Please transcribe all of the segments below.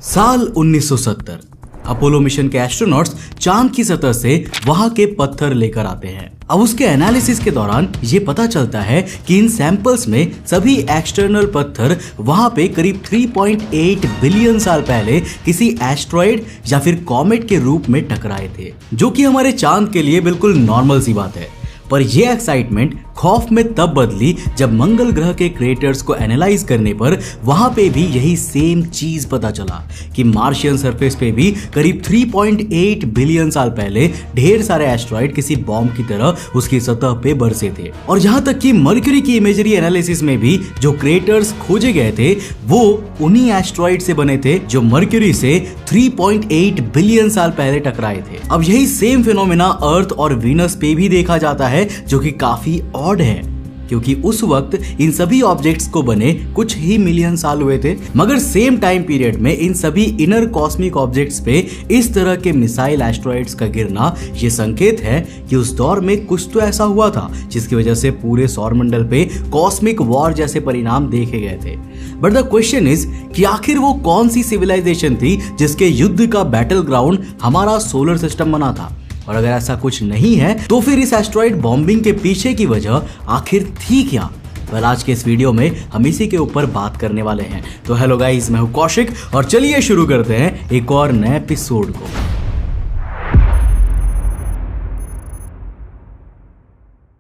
साल 1970 Apollo mission के astronauts चांद की सतह से वहां के पत्थर लेकर आते हैं। अब उसके एनालिसिस के दौरान ये पता चलता है कि इन सैंपल्स में सभी एक्सटर्नल पत्थर वहां पे करीब 3.8 बिलियन साल पहले किसी एस्ट्रॉयड या फिर कॉमेट के रूप में टकराए थे, जो कि हमारे चांद के लिए बिल्कुल नॉर्मल सी बात है। पर यह एक्साइटमेंट खौफ में तब बदली जब मंगल ग्रह के क्रेटर्स को एनालाइज करने पर वहां पे भी यही सेम चीज पता चला कि मार्शियन सरफेस पे भी करीब 3.8 बिलियन साल पहले ढेर सारे एस्ट्रॉइड किसी बॉम्ब की तरह उसकी सतह पे बरसे थे। और जहां तक कि मर्क्यूरी की इमेजरी एनालिसिस में भी जो क्रेटर्स खोजे गए थे वो उन्हीं एस्ट्रॉइड से बने थे जो मर्क्यूरी से 3.8 बिलियन साल पहले टकराए थे। अब यही सेम फिनोमेना अर्थ और वीनस पे भी देखा जाता है, जो कि काफी ऑड है क्योंकि उस वक्त इन सभी ऑब्जेक्ट्स को बने कुछ ही मिलियन साल हुए थे, मगर सेम टाइम पीरियड में इन सभी इनर कॉस्मिक ऑब्जेक्ट्स पे इस तरह के मिसाइल एस्ट्रॉइड्स का गिरना ये संकेत है कि उस दौर में कुछ तो ऐसा हुआ था जिसकी वजह से पूरे सौरमंडल पे कॉस्मिक वॉर जैसे परिणाम देखे गए थे। बट द क्वेश्चन इज कि आखिर वो कौन सी सिविलाइजेशन थी जिसके युद्ध का बैटल ग्राउंड हमारा सोलर सिस्टम बना था? और अगर ऐसा कुछ नहीं है तो फिर इस एस्ट्रॉइड बॉम्बिंग के पीछे की वजह आखिर थी क्या? आज के इस वीडियो में हम इसी के ऊपर बात करने वाले हैं। तो हेलो गाइस, मैं हूं कौशिक और चलिए शुरू करते हैं एक और नए एपिसोड को।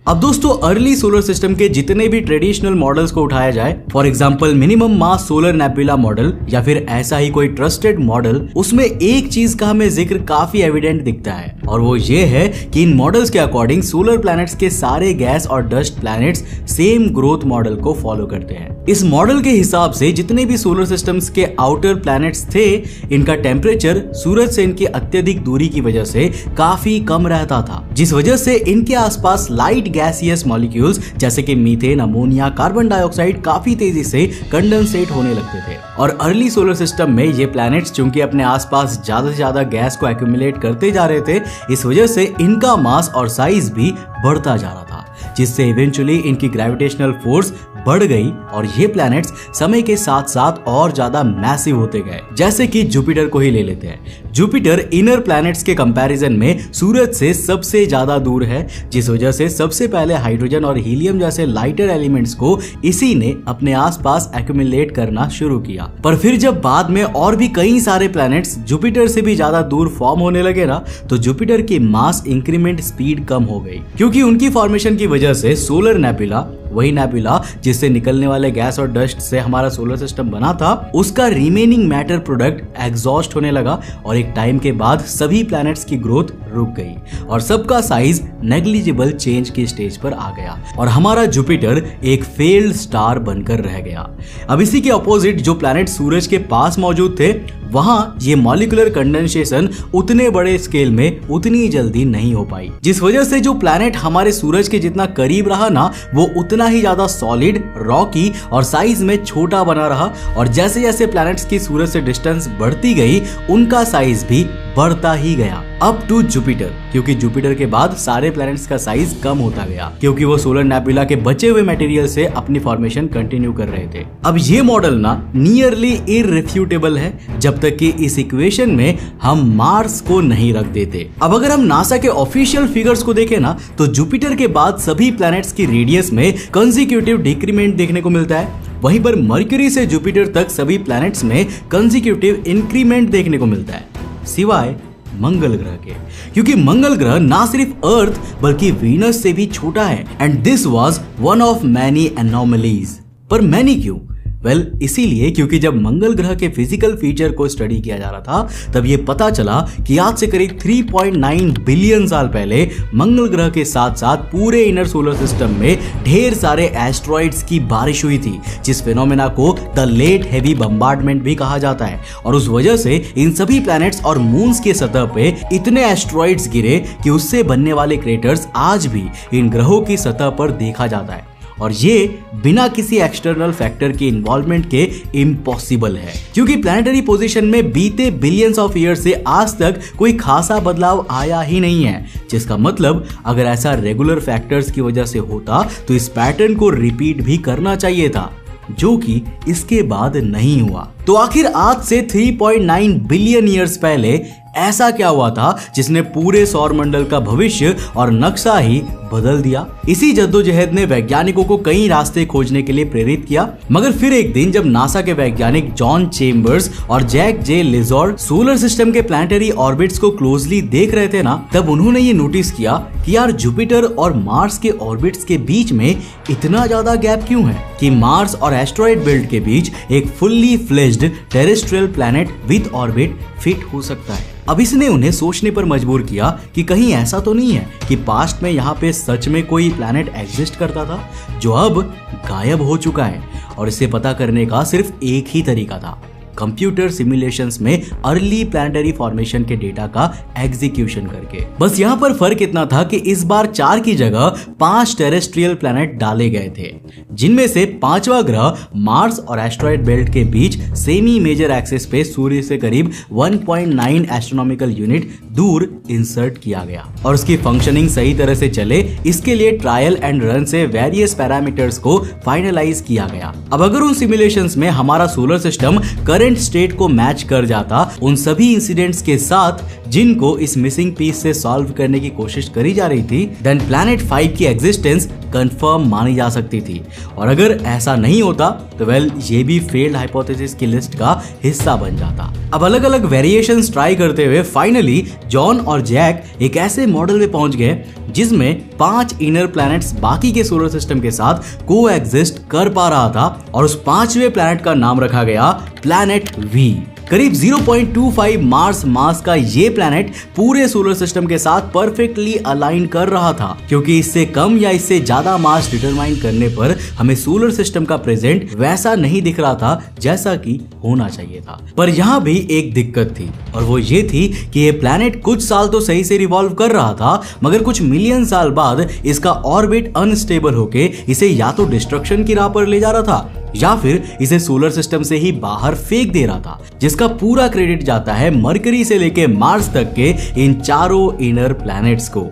अब दोस्तों, अर्ली सोलर सिस्टम के जितने भी ट्रेडिशनल मॉडल्स को उठाया जाए, for example minimum mass solar nebula model या फिर ऐसा ही कोई ट्रस्टेड मॉडल, उसमें एक चीज का हमें जिक्र काफी एविडेंट दिखता है और वो ये है कि इन मॉडल्स के अकॉर्डिंग सोलर प्लैनेट्स के सारे गैस और dust planets same growth model को फॉलो करते हैं। इस मॉडल के हिसाब से जितने भी सोलर सिस्टम्स के आउटर प्लैनेट्स थे, इनका टेम्परेचर सूरज से इनकी अत्यधिक दूरी की वजह से काफी कम रहता था, जिस वजह से इनके आसपास लाइट गैसियस मॉलिक्यूल्स जैसे कि मीथेन, अमोनिया, कार्बन डाइऑक्साइड काफी तेजी से कंडेंसेट होने लगते थे। और अर्ली सोलर सिस्टम में ये प्लैनेट्स चूंकि अपने आसपास ज्यादा से ज्यादा गैस को एक्यूमुलेट करते जा रहे थे, इस वजह से इनका मास और साइज भी बढ़ता जा रहा था, जिससे इवेंचुअली इनकी ग्रेविटेशनल फोर्स बढ़ गई और ये प्लैनेट्स समय के साथ साथ और ज्यादा मैसिव होते गए। जैसे कि जुपिटर को ही ले लेते हैं। जुपिटर इनर प्लैनेट्स के कंपैरिजन में सूरज से सबसे ज्यादा दूर है, जिस वजह से सबसे पहले हाइड्रोजन और हीलियम जैसे लाइटर एलिमेंट्स को इसी ने अपने आसपास एक्यूमुलेट करना शुरू किया। पर फिर जब बाद में और भी कई सारे प्लैनेट्स जुपिटर से भी ज्यादा दूर फॉर्म होने लगे ना, तो जुपिटर की मास इंक्रीमेंट स्पीड कम हो गई, क्योंकि उनकी फॉर्मेशन की वजह से सोलर नेबुला, वही नेबुला जिससे निकलने वाले गैस और डस्ट से हमारा सोलर सिस्टम बना था, उसका रिमेनिंग मैटर प्रोडक्ट एग्जॉस्ट होने लगा और एक टाइम के बाद सभी प्लैनेट्स की ग्रोथ रुक गई और सबका साइज नेग्लिजिबल चेंज की स्टेज पर आ गया और हमारा जुपिटर एक फेल्ड स्टार बनकर रह गया। अब इसी के अपोजिट जो प्लैनेट सूरज के पास मौजूद थे, वहां ये मॉलिक्यूलर कंडेंसेशन उतने बड़े स्केल में उतनी जल्दी नहीं हो पाई, जिस वजह से जो प्लैनेट हमारे सूरज के जितना करीब रहा ना, वो उतना ही ज्यादा सॉलिड, रॉकी और साइज में छोटा बना रहा। और जैसे जैसे प्लैनेट्स की सूरज से डिस्टेंस बढ़ती गई, उनका साइज भी बढ़ता ही गया अप टू जुपिटर, क्योंकि जुपिटर के बाद सारे प्लैनेट्स का साइज कम होता गया, क्योंकि वो सोलर नेबुला के बचे हुए मटेरियल से अपनी फॉर्मेशन कंटिन्यू कर रहे थे। अब ये मॉडल ना नियरली इररिफ्यूटेबल है जब तक कि इस इक्वेशन में हम मार्स को नहीं रख देते। अब अगर हम नासा के ऑफिशियल फिगर्स को देखें ना, तो जुपिटर के बाद सभी प्लैनेट्स की रेडियस में कंसेक्यूटिव डिक्रीमेंट देखने को मिलता है। वहीं पर मर्क्यूरी से जुपिटर तक सभी प्लैनेट्स में कंसेक्यूटिव इंक्रीमेंट देखने को मिलता है, सिवाय मंगल ग्रह के, क्योंकि मंगल ग्रह ना सिर्फ अर्थ बल्कि वीनस से भी छोटा है। And this was one of many anomalies. पर मैनी क्यों? वेल, इसीलिए क्योंकि जब मंगल ग्रह के फिजिकल फीचर को स्टडी किया जा रहा था, तब ये पता चला कि आज से करीब 3.9 बिलियन साल पहले मंगल ग्रह के साथ साथ पूरे इनर सोलर सिस्टम में ढेर सारे एस्ट्रॉइड्स की बारिश हुई थी, जिस फिनोमेना को द लेट हेवी बम्बार्डमेंट भी कहा जाता है। और उस वजह से इन सभी प्लैनेट्स और मून्स के सतह पे इतने एस्ट्रॉइड्स गिरे कि उससे बनने वाले क्रेटर्स आज भी इन ग्रहों की सतह पर देखा जाता है। और ये बिना किसी एक्सटर्नल फैक्टर के इन्वॉल्वमेंट के इम्पॉसिबल है, क्योंकि प्लैनेटरी पोजीशन में बीते बिलियंस ऑफ ईयर से आज तक कोई खासा बदलाव आया ही नहीं है, जिसका मतलब अगर ऐसा रेगुलर फैक्टर्स की वजह से होता तो इस पैटर्न को रिपीट भी करना चाहिए था। जो कि इसके बाद नहीं हुआ। तो आखिर आज से 3.9 बिलियन ईयर्स पहले ऐसा क्या हुआ था जिसने पूरे सौर मंडल का भविष्य और नक्शा ही बदल दिया? इसी जद्दोजहद ने वैज्ञानिकों को कई रास्ते खोजने के लिए प्रेरित किया, मगर फिर एक दिन जब नासा के वैज्ञानिक जॉन चेम्बर्स और जैक जे लिजॉर्ड सोलर सिस्टम के प्लैनेटरी ऑर्बिट्स को क्लोजली देख रहे थे ना, तब उन्होंने ये नोटिस किया कि यार जुपिटर और मार्स के ऑर्बिट्स के बीच में इतना ज्यादा गैप क्यों है कि मार्स और एस्ट्रॉइड बेल्ट के बीच एक fully fledged terrestrial planet with orbit fit हो सकता है। अब इसने उन्हें सोचने पर मजबूर किया कि कहीं ऐसा तो नहीं है कि पास्ट में यहाँ पे सच में कोई प्लैनेट एग्जिस्ट करता था जो अब गायब हो चुका है, और इसे पता करने का सिर्फ एक ही तरीका था, कंप्यूटर सिमुलेशंस में अर्ली प्लैनेटरी फॉर्मेशन के डेटा का एग्जीक्यूशन करके। बस यहाँ पर फर्क इतना था कि इस बार 4 की जगह 5 टेरेस्ट्रियल प्लैनेट डाले गए थे, जिनमें से 5वां ग्रह मार्स और एस्ट्रॉइड बेल्ट के बीच सेमी मेजर एक्सिस पे सूर्य से करीब 1.9 एस्ट्रोनॉमिकल यूनिट दूर इंसर्ट किया गया, और उसकी फंक्शनिंग सही तरह से चले इसके लिए ट्रायल एंड रन से वेरियस पैरामीटर्स को फाइनलाइज किया गया। अब अगर उन सिमुलेशंस में हमारा सोलर सिस्टम करंट स्टेट को मैच कर जाता उन सभी इंसिडेंट्स के साथ जिनको इस मिसिंग पीस से सॉल्व करने की कोशिश करी जा रही थी, देन प्लैनेट 5 की एग्जिस्टेंस कंफर्म मानी जा सकती थी। और अगर ऐसा नहीं होता तो वेल ये भी फेल्ड हाइपोथेसिस की लिस्ट का हिस्सा बन जाता। अब अलग अलग वेरिएशंस ट्राई करते हुए फाइनली जॉन और जैक एक ऐसे मॉडल में पहुंच गए जिसमें 5 इनर प्लैनेट्स बाकी के सोलर सिस्टम के साथ को एग्जिस्ट कर पा रहा था, और उस 5वें प्लैनेट का नाम रखा गया प्लैनेट वी। करीब 0.25 मार्स मास का ये प्लैनेट पूरे सोलर सिस्टम के साथ परफेक्टली अलाइन कर रहा था, क्योंकि इससे कम या इससे ज्यादा मास डिटरमाइन करने पर हमें सोलर सिस्टम का प्रेजेंट वैसा नहीं दिख रहा था जैसा कि होना चाहिए था। पर यहाँ भी एक दिक्कत थी, और वो ये थी कि ये प्लैनेट कुछ साल तो सही से रिवॉल्व कर रहा था, मगर कुछ मिलियन साल बाद इसका ऑर्बिट अनस्टेबल होके इसे या तो डिस्ट्रक्शन की राह पर ले जा रहा था या फिर इसे सोलर सिस्टम से ही बाहर फेंक दे रहा था, जिसका पूरा क्रेडिट जाता है मरकरी से लेके मार्स तक के इन चारों इनर प्लैनेट्स को।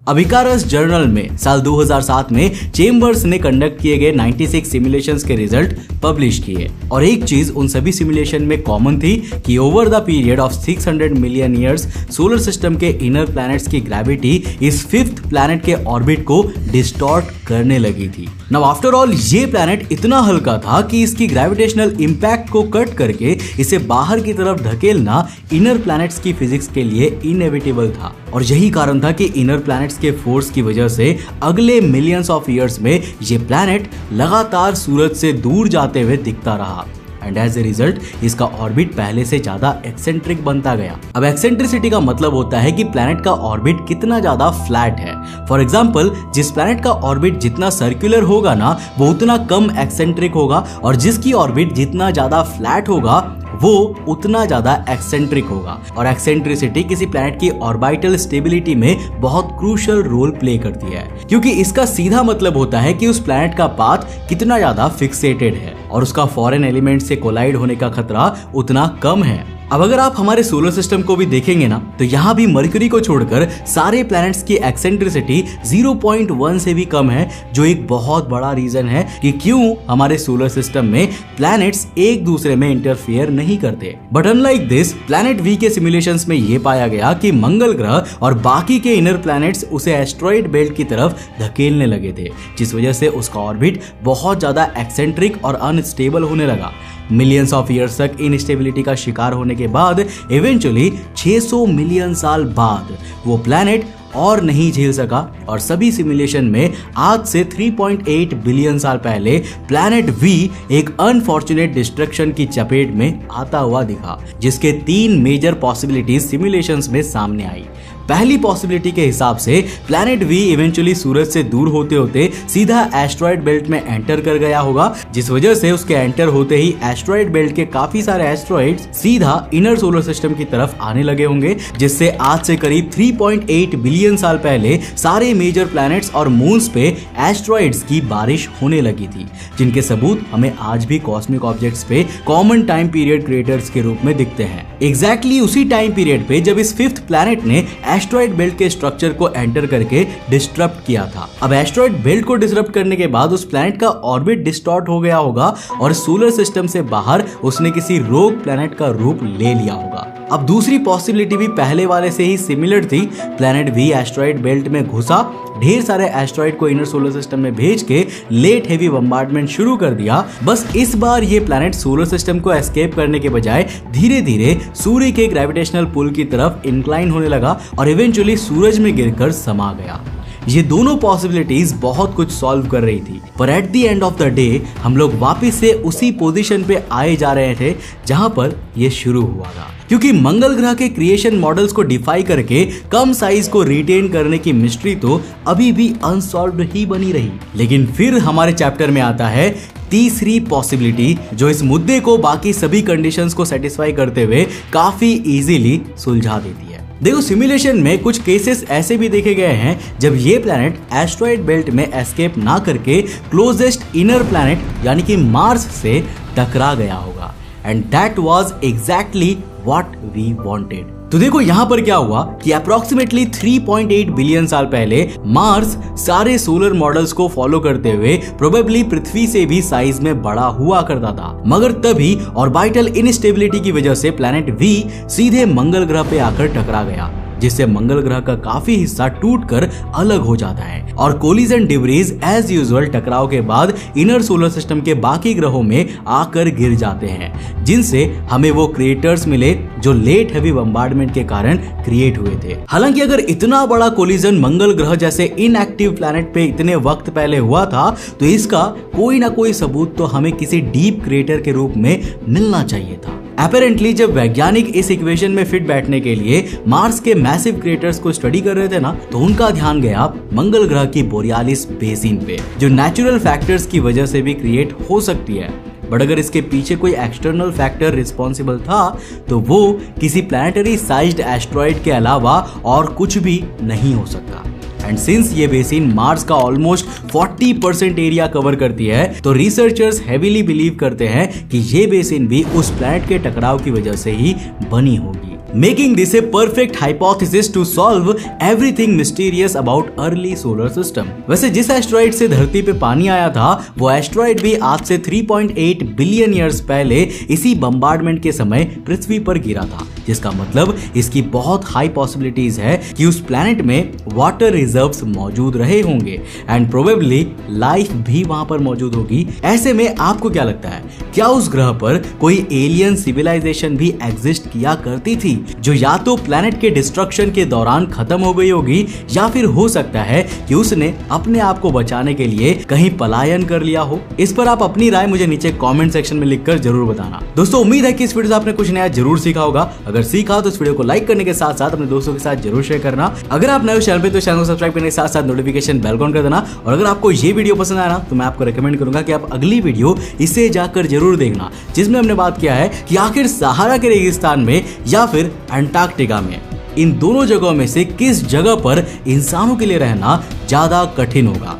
अब इकारस जर्नल में साल 2007 में चेम्बर्स ने कंडक्ट किए गए 96 सिमुलेशंस के रिजल्ट पब्लिश किए, और एक चीज उन सभी सिमुलेशन में कॉमन थी कि over the period of 600 million years solar system के इनर प्लैनेट्स की ग्रेविटी इस 5th प्लैनेट के ऑर्बिट को डिस्टॉर्ट करने लगी थी। नाउ आफ्टर ऑल ये प्लैनेट इतना हल्का था कि इसकी ग्रेविटेशनल इंपैक्ट को कट करके इसे बाहर की तरफ धकेलना इनर प्लैनेट्स की फिजिक्स के लिए इनएविटेबल था, और यही कारण था कि इनर प्लैनेट्स के फोर्स की वजह से अगले मिलियंस ऑफ ईयर्स में ये प्लैनेट लगातार सूरज से दूर जाते हुए दिखता रहा, एंड एज ए रिजल्ट इसका ऑर्बिट पहले से ज्यादा एक्सेंट्रिक बनता गया। अब एक्सेंट्रिसिटी का मतलब होता है कि प्लैनेट का ऑर्बिट कितना ज्यादा फ्लैट है। फॉर एग्जांपल, जिस प्लैनेट का ऑर्बिट जितना सर्कुलर होगा ना, वो उतना कम एक्सेंट्रिक होगा, और जिसकी ऑर्बिट जितना ज्यादा फ्लैट होगा वो उतना ज्यादा एक्सेंट्रिक होगा। और एक्सेंट्रिसिटी किसी प्लैनेट की ऑर्बिटल स्टेबिलिटी में बहुत क्रूशियल रोल प्ले करती है, क्योंकि इसका सीधा मतलब होता है कि उस प्लैनेट का पाथ कितना ज्यादा फिक्सेटेड है और उसका फॉरेन एलिमेंट से कोलाइड होने का खतरा उतना कम है। अब अगर आप हमारे सोलर सिस्टम को भी देखेंगे ना, तो यहाँ भी मरकरी को छोड़कर सारे प्लैनेट्स की एक्सेंट्रिसिटी 0.1 से भी कम है, जो एक बहुत बड़ा रीजन है कि क्यों हमारे सोलर सिस्टम में प्लैनेट्स एक दूसरे में इंटरफेयर नहीं करते। But unlike this, planet V के सिमुलेशंस में ये पाया गया कि मंगल ग्रह और बाकी के इनर प्लैनेट्स उसे एस्ट्रॉइड बेल्ट की तरफ धकेलने लगे थे, जिस वजह से उसका ऑर्बिट बहुत ज्यादा एक्सेंट्रिक और अनस्टेबल होने लगा। मिलियंस ऑफ ईयर्स तक इनस्टेबिलिटी का शिकार होने के बाद इवेंचुअली 600 मिलियन साल बाद वो प्लैनेट और नहीं झेल सका, और सभी सिमुलेशन में आज से 3.8 बिलियन साल पहले प्लैनेट वी एक अनफॉर्चुनेट डिस्ट्रक्शन की चपेट में आता हुआ दिखा, जिसके 3 मेजर पॉसिबिलिटीज सिमुलेशंस में सामने आई। पहली पॉसिबिलिटी के हिसाब से प्लैनेट वी इवेंचुअली सूरज से दूर होते होते सीधा एस्ट्रॉइड बेल्ट में एंटर कर गया होगा, जिस वजह से उसके एंटर होते ही एस्ट्रॉइड बेल्ट के काफी सारे एस्ट्रॉइड्स सीधा इनर सोलर सिस्टम की तरफ आने लगे होंगे, जिससे आज से करीब 3.8 बिलियन साल पहले सारे मेजर प्लैनेट्स और मून्स पे एस्ट्रॉइड्स की बारिश होने लगी थी, जिनके सबूत हमें आज भी कॉस्मिक ऑब्जेक्ट्स पे कॉमन टाइम पीरियड क्रिएटर्स के रूप में दिखते हैं। एग्जैक्टली उसी टाइम पीरियड पे जब इस 5th प्लैनेट ने एस्ट्रॉइड बेल्ट के स्ट्रक्चर को एंटर करके डिस्टर्ब किया था। अब एस्ट्रॉइड बेल्ट को डिस्टर्ब करने के बाद उस प्लैनेट का ऑर्बिट डिस्टॉर्ट हो गया होगा और सोलर सिस्टम से बाहर उसने किसी रोग प्लैनेट का रूप ले लिया होगा। अब दूसरी पॉसिबिलिटी भी पहले वाले से ही सिमिलर थी। प्लैनेट वी एस्ट्रॉइड बेल्ट में घुसा, ढेर सारे एस्ट्रॉइड को इनर सोलर सिस्टम में भेज के लेट हेवी बम्बार्डमेंट शुरू कर दिया। बस इस बार ये प्लैनेट सोलर सिस्टम को एस्केप करने के बजाय धीरे धीरे सूर्य के ग्रेविटेशनल पुल की तरफ इंक्लाइन होने लगा और इवेंचुअली सूरज में गिरकर समा गया। ये दोनों पॉसिबिलिटीज बहुत कुछ सॉल्व कर रही थी, पर at the end of the day हम लोग वापस से उसी पोजीशन पे आए जा रहे थे जहां पर ये शुरू हुआ था, क्योंकि मंगल ग्रह के क्रिएशन मॉडल्स को डिफाई करके कम साइज को रिटेन करने की मिस्ट्री तो अभी भी अनसॉल्व्ड ही बनी रही। लेकिन फिर हमारे चैप्टर में आता है तीसरी पॉसिबिलिटी, जो इस मुद्दे को बाकी सभी कंडीशंस को सेटिस्फाई करते हुए काफी इजीली सुलझा देती है। देखो, सिमुलेशन में कुछ केसेस ऐसे भी देखे गए हैं जब ये प्लैनेट एस्ट्रॉइड बेल्ट में एस्केप ना करके क्लोजेस्ट इनर प्लैनेट यानी कि मार्स से टकरा गया होगा, and that was exactly what we wanted. तो देखो यहाँ पर क्या हुआ कि अप्रोक्सीमेटली 3.8 बिलियन साल पहले मार्स सारे सोलर मॉडल्स को फॉलो करते हुए प्रोबेबली पृथ्वी से भी साइज में बड़ा हुआ करता था, मगर तभी ऑर्बिटल इनस्टेबिलिटी की वजह से प्लैनेट वी सीधे मंगल ग्रह पे आकर टकरा गया, जिससे मंगल ग्रह का काफी हिस्सा टूटकर अलग हो जाता है और कोलिजन डिब्रीज एज यूजुअल टकराव के बाद इनर सोलर सिस्टम के बाकी ग्रहों में आकर गिर जाते हैं, जिनसे हमें वो क्रिएटर्स मिले जो लेट हेवी बम्बार्डमेंट के कारण क्रिएट हुए थे। हालांकि अगर इतना बड़ा कोलिजन मंगल ग्रह जैसे इनएक्टिव प्लैनेट पे इतने वक्त पहले हुआ था, तो इसका कोई ना कोई सबूत तो हमें किसी डीप क्रिएटर के रूप में मिलना चाहिए था। अपेरेंटली जब वैज्ञानिक इस इक्वेशन में फिट बैठने के लिए मार्स के मैसिव क्रेटर्स को स्टडी कर रहे थे ना, तो उनका ध्यान गया मंगल ग्रह की बोरियालिस बेसिन पे, जो नेचुरल फैक्टर्स की वजह से भी क्रिएट हो सकती है। बट अगर इसके पीछे कोई एक्सटर्नल फैक्टर रिस्पॉन्सिबल था तो वो किसी प्लैनेटरी साइज्ड एस्ट्रॉइड के अलावा और कुछ भी नहीं हो सकता। एंड सिंस ये बेसिन मार्स का ऑलमोस्ट 40% एरिया कवर करती है, तो रिसर्चर्स हेवीली बिलीव करते हैं कि ये बेसिन भी उस प्लैनेट के टकराव की वजह से ही बनी होगी, making this a perfect hypothesis to solve everything mysterious about early solar system। वैसे जिस एस्ट्रॉइड से धरती पे पानी आया था, वो एस्ट्रॉइड भी आज से 3.8 बिलियन ईयर्स पहले इसी बम्बार्डमेंट के समय पृथ्वी पर गिरा था, जिसका मतलब इसकी बहुत हाई पॉसिबिलिटीज है कि उस प्लैनेट में वाटर रिजर्व्स मौजूद रहे होंगे एंड प्रोबेबली लाइफ भी वहां पर मौजूद होगी। ऐसे में आपको क्या लगता है, क्या उस ग्रह पर कोई एलियन सिविलाइजेशन भी एग्जिस्ट किया करती थी, जो या तो प्लैनेट के डिस्ट्रक्शन के दौरान खत्म हो गई होगी, या फिर हो सकता है कि उसने अपने आप को बचाने के लिए कहीं पलायन कर लिया हो? इस पर आप अपनी राय मुझे नीचे कमेंट सेक्शन में लिखकर जरूर बताना। दोस्तों, उम्मीद है कि इस वीडियो से आपने कुछ नया जरूर सीखा होगा। अगर सीखा तो इस वीडियो को लाइक करने के साथ साथ अपने दोस्तों के साथ जरूर शेयर करना। अगर आप नए हो चैनल पे तो चैनल को सब्सक्राइब करने के साथ साथ नोटिफिकेशन बेल ऑन कर देना। और अगर आपको ये वीडियो पसंद आया ना, तो मैं आपको रेकमेंड करूंगा कि आप अगली वीडियो इसे जाकर जरूर देखना, जिसमें हमने बात किया है कि आखिर सहारा के रेगिस्तान में या फिर अंटार्कटिका में, इन दोनों जगहों में से किस जगह पर इंसानों के लिए रहना ज्यादा कठिन होगा।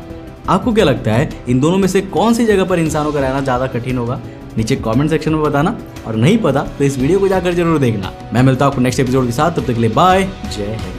आपको क्या लगता है, इन दोनों में से कौन सी जगह पर इंसानों का रहना ज्यादा कठिन होगा? नीचे कमेंट सेक्शन में बताना, और नहीं पता तो इस वीडियो को जाकर जरूर देखना। मैं मिलता हूं आपको नेक्स्ट एपिसोड के साथ, तब तक के लिए बाय, जय हिंद।